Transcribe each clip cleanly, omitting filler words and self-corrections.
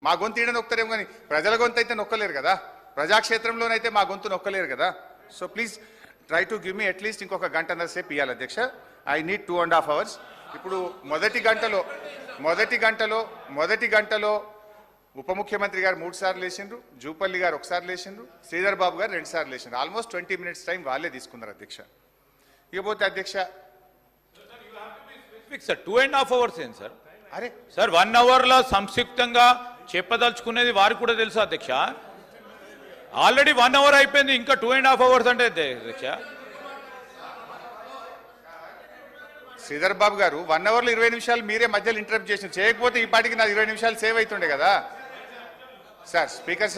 మా గొంతు ఈడ నొక్కుతారేమో కానీ ప్రజల గొంతు అయితే నొక్కలేరు కదా, ప్రజాక్షేత్రంలోనైతే మా గొంతు నొక్కలేరు కదా. So please try to give me at least ఇంకొక గంటన్నర సేపు ఇవ్వాలి అధ్యక్ష. I need 2.5 hours. ఇప్పుడు మొదటి గంటలో ఉప ముఖ్యమంత్రి గారు 3 సార్లు లేచిండ్రు, జూపల్లి గారు 1 సారి లేచిండ్రు, శ్రీధర్ బాబు గారు 2 సార్లు లేచిండ్రు. ఆల్మోస్ట్ 20 minutes టైం వాళ్ళే తీసుకున్నారు అధ్యక్ష. ఇకపోతే అధ్యక్ష 2.5 hours ఏంటి సార్? అరే సార్ 1 hour లో సంక్షిప్తంగా చెప్పదలుచుకునేది వారికి కూడా తెలుసు అధ్యక్ష. ఆల్రెడీ 1 hour అయిపోయింది, ఇంకా 2.5 hours అంటే అధ్యక్ష. శ్రీధర్ బాబు గారు 1 hour లో 20 నిమిషాలు మీరే మధ్యలో ఇంటరప్ట్ చేసిన, చేయకపోతే ఈ పాటికి నా 20 నిమిషాలు సేవ్ అవుతుండే కదా సార్. స్పీకర్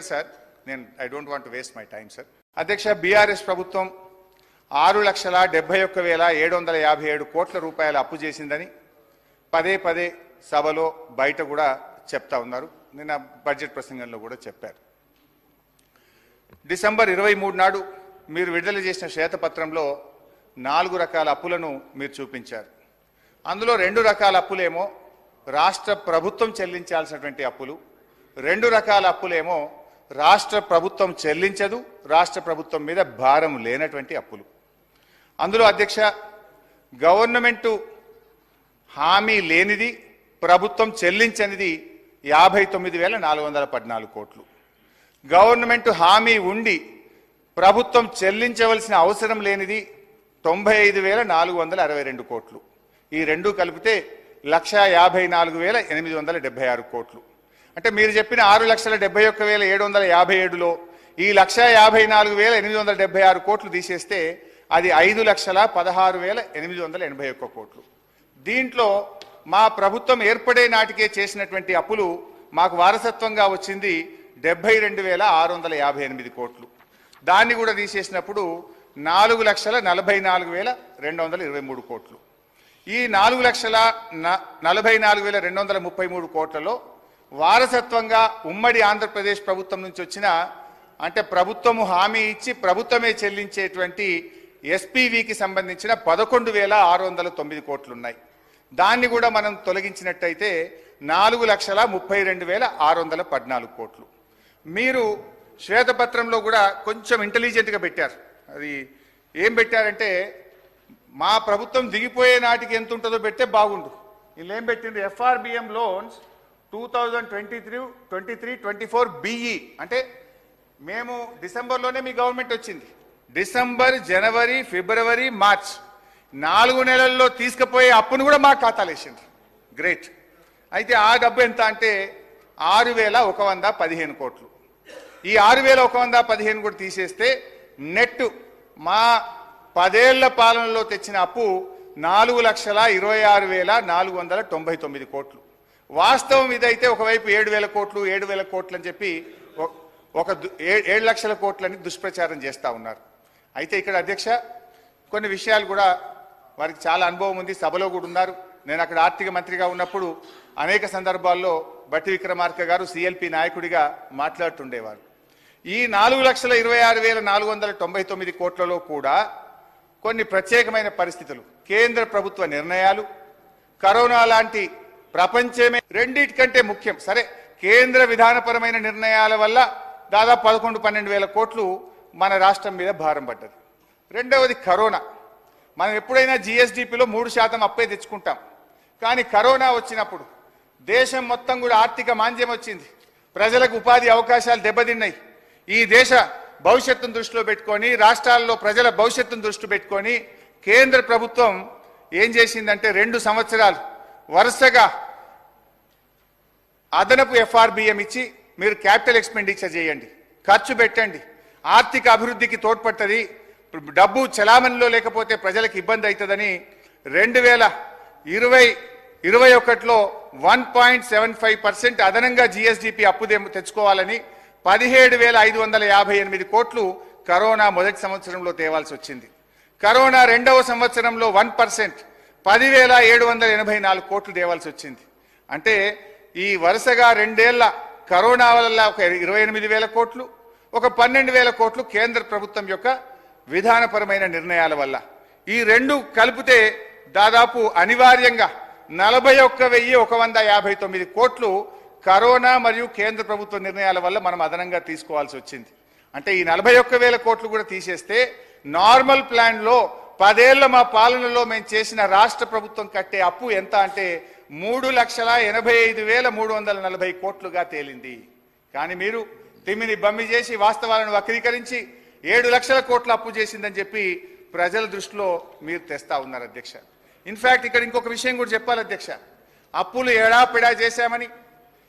సార్ నేను I don't want to waste my time sir. అధ్యక్ష, బీఆర్ఎస్ ప్రభుత్వం 6,71,757 కోట్ల రూపాయల అప్పు చేసిందని పదే సభలో బయట కూడా చెప్తా ఉన్నారు. నిన్న బడ్జెట్ ప్రసంగంలో కూడా చెప్పారు. డిసెంబర్ 23 నాడు మీరు విడుదల చేసిన శ్వేతపత్రంలో 4 రకాల అప్పులను మీరు చూపించారు. అందులో 2 రకాల అప్పులేమో రాష్ట్ర ప్రభుత్వం చెల్లించాల్సినటువంటి అప్పులు, 2 రకాల అప్పులేమో రాష్ట్ర ప్రభుత్వం చెల్లించదు, రాష్ట్ర ప్రభుత్వం మీద భారం లేనటువంటి అప్పులు. అందులో అధ్యక్ష, గవర్నమెంటు హామీ లేనిది, ప్రభుత్వం చెల్లించనిది 59,414 కోట్లు. గవర్నమెంట్ హామీ ఉండి ప్రభుత్వం చెల్లించవలసిన అవసరం లేనిది 95,462 కోట్లు. ఈ రెండు కలిపితే 1,54,876 కోట్లు. అంటే మీరు చెప్పిన 6,71,757లో ఈ 1,54,876 కోట్లు తీసేస్తే అది 5,16,881 కోట్లు. దీంట్లో మా ప్రభుత్వం ఏర్పడే నాటికే చేసినటువంటి అప్పులు మాకు వారసత్వంగా వచ్చింది 72,658 కోట్లు. దాన్ని కూడా తీసేసినప్పుడు 4,44,223 కోట్లు. ఈ 4,44,233 కోట్లలో వారసత్వంగా ఉమ్మడి ఆంధ్రప్రదేశ్ ప్రభుత్వం నుంచి వచ్చిన, అంటే ప్రభుత్వము హామీ ఇచ్చి ప్రభుత్వమే చెల్లించేటువంటి ఎస్పీవీకి సంబంధించిన 11,609 కోట్లు ఉన్నాయి. దాన్ని కూడా మనం తొలగించినట్టయితే 4,32,614 కోట్లు. మీరు శ్వేతపత్రంలో కూడా కొంచెం ఇంటెలిజెంట్గా పెట్టారు. అది ఏం పెట్టారంటే, మా ప్రభుత్వం దిగిపోయే నాటికి ఎంత ఉంటుందో పెడితే బాగుండు. వీళ్ళు ఏం పెట్టిండ్రు, ఎఫ్ఆర్బిఎం లోన్స్ 2023-24 బిఈ, అంటే మేము డిసెంబర్లోనే మీ గవర్నమెంట్ వచ్చింది, డిసెంబర్, జనవరి, ఫిబ్రవరి, మార్చ్ 4 నెలల్లో తీసుకుపోయే అప్పును కూడా మా ఖాతాలో వేసిండ్రు. గ్రేట్. అయితే ఆ డబ్బు ఎంత అంటే 6,115 కోట్లు. ఈ 6,115 కూడా తీసేస్తే నెట్ మా 10 ఏళ్ల పాలనలో తెచ్చిన అప్పు 4,26,499 కోట్లు. వాస్తవం ఇదైతే ఒకవైపు 7,000 కోట్లు 7,000 కోట్లు అని చెప్పి ఒక 7 లక్షల కోట్లని దుష్ప్రచారం చేస్తూ ఉన్నారు. అయితే ఇక్కడ అధ్యక్ష కొన్ని విషయాలు కూడా వారికి చాలా అనుభవం ఉంది, సభలో కూడా ఉన్నారు. నేను అక్కడ ఆర్థిక మంత్రిగా ఉన్నప్పుడు అనేక సందర్భాల్లో బట్టి విక్రమార్క గారు సిఎల్పి నాయకుడిగా మాట్లాడుతుండేవారు. ఈ 4,26,499 కోట్లలో కూడా కొన్ని ప్రత్యేకమైన పరిస్థితులు, కేంద్ర ప్రభుత్వ నిర్ణయాలు, కరోనా లాంటి ప్రపంచమే రెండింటికంటే ముఖ్యం. సరే, కేంద్ర విధానపరమైన నిర్ణయాల వల్ల దాదాపు 11-12 కోట్లు మన రాష్ట్రం మీద భారం పడ్డది. రెండవది కరోనా. మనం ఎప్పుడైనా జిఎస్డిపిలో 3% అప్పే తెచ్చుకుంటాం, కానీ కరోనా వచ్చినప్పుడు దేశం మొత్తం కూడా ఆర్థిక మాంద్యం వచ్చింది, ప్రజలకు ఉపాధి అవకాశాలు దెబ్బతిన్నాయి. ఈ దేశ భవిష్యత్తును దృష్టిలో పెట్టుకొని, రాష్ట్రాల్లో ప్రజల భవిష్యత్తును దృష్టి పెట్టుకొని కేంద్ర ప్రభుత్వం ఏం చేసిందంటే 2 సంవత్సరాలు వరుసగా అదనపు ఎఫ్ఆర్బిఎం ఇచ్చి మీరు క్యాపిటల్ ఎక్స్పెండిచర్ చేయండి, ఖర్చు పెట్టండి, ఆర్థిక అభివృద్ధికి తోడ్పడుతుంది, డబ్బు చలామణిలో లేకపోతే ప్రజలకు ఇబ్బంది అవుతుందని 2020-21లో 1.75% అదనంగా జిఎస్డిపి అప్పు తెచ్చుకోవాలని 17,558 కోట్లు కరోనా మొదటి సంవత్సరంలో తేవాల్సి వచ్చింది. కరోనా రెండవ సంవత్సరంలో 1% 10,784 కోట్లు తేవాల్సి వచ్చింది. అంటే ఈ వరుసగా 2 ఏళ్ల కరోనా వల్ల ఒక 28,000 కోట్లు, ఒక 12,000 కోట్లు కేంద్ర ప్రభుత్వం యొక్క విధానపరమైన నిర్ణయాల వల్ల, ఈ రెండు కలిపితే దాదాపు అనివార్యంగా 41,159 కోట్లు కరోనా మరియు కేంద్ర ప్రభుత్వ నిర్ణయాల వల్ల మనం అదనంగా తీసుకోవాల్సి వచ్చింది. అంటే ఈ 41,000 కోట్లు కూడా తీసేస్తే నార్మల్ ప్లాన్ లో 10 ఏళ్ల మా పాలనలో మేము చేసిన రాష్ట్ర ప్రభుత్వం కట్టే అప్పు ఎంత అంటే 3,85,340 కోట్లుగా తేలింది. కానీ మీరు తిమ్మిని బమ్మి చేసి వాస్తవాలను వక్రీకరించి 7 లక్షల కోట్ల అప్పు చేసిందని చెప్పి ప్రజల దృష్టిలో మీరు తెస్తా ఉన్నారు అధ్యక్ష. ఇన్ఫాక్ట్ ఇక్కడ ఇంకొక విషయం కూడా చెప్పాలి అధ్యక్ష. అప్పులు ఎడాపెడా చేశామని,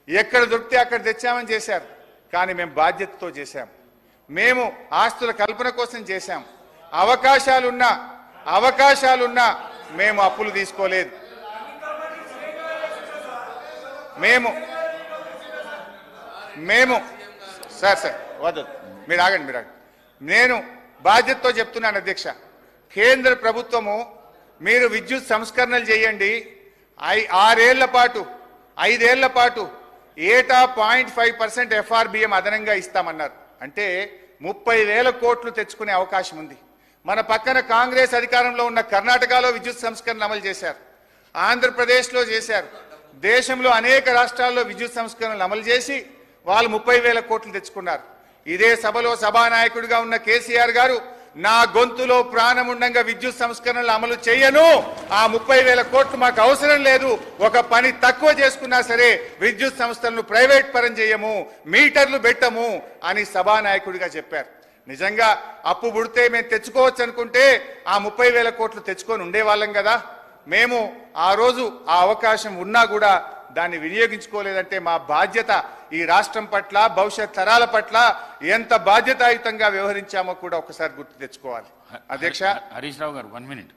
ఎక్కడ దొరికితే అక్కడ తెచ్చామని చేశారు. కానీ మేము బాధ్యతతో చేశాం. మేము ఆస్తుల కల్పన కోసం చేశాం. అవకాశాలున్నా మేము అప్పులు తీసుకోలేదు. మేము సార్ వద్దు, మీరు ఆగండి. నేను బాధ్యతతో చెప్తున్నాను అధ్యక్ష. కేంద్ర ప్రభుత్వము మీరు విద్యుత్ సంస్కరణలు చేయండి, 5 ఏళ్ల పాటు ఏటా 0.5% FRBM అదనంగా ఇస్తామన్నారు. అంటే 30,000 కోట్లు తెచ్చుకునే అవకాశం ఉంది. మన పక్కన కాంగ్రెస్ అధికారంలో ఉన్న కర్ణాటకలో విద్యుత్ సంస్కరణ అమలు చేశారు, ఆంధ్రప్రదేశ్లో చేశారు. దేశంలో అనేక రాష్ట్రాల్లో విద్యుత్ సంస్కరణలు అమలు చేసి వాళ్ళు 30,000 కోట్లు తెచ్చుకున్నారు. ఇదే సభలో సభానాయకుడిగా ఉన్న కేసీఆర్ గారు నా గొంతులో ప్రాణముండంగా విద్యుత్ సంస్కరణలు అమలు చేయను, ఆ 30,000 కోట్లు మాకు అవసరం లేదు, ఒక పని తక్కువ చేసుకున్నా సరే విద్యుత్ సంస్థలను ప్రైవేట్ పరం చేయము, మీటర్లు పెట్టము అని సభానాయకుడిగా చెప్పారు. నిజంగా అప్పు పుడితే మేము తెచ్చుకోవచ్చు అనుకుంటే ఆ 30,000 కోట్లు తెచ్చుకొని ఉండేవాళ్ళం కదా. మేము ఆ రోజు ఆ అవకాశం ఉన్నా కూడా దాన్ని వినియోగించుకోలేదంటే మా బాధ్యత ఈ రాష్ట్రం పట్ల, భవిష్యత్ తరాల పట్ల ఎంత బాధ్యతాయుతంగా వ్యవహరించామో కూడా ఒకసారి గుర్తు తెచ్చుకోవాలి. అధ్యక్ష హరీష్ రావు గారు 1 minute.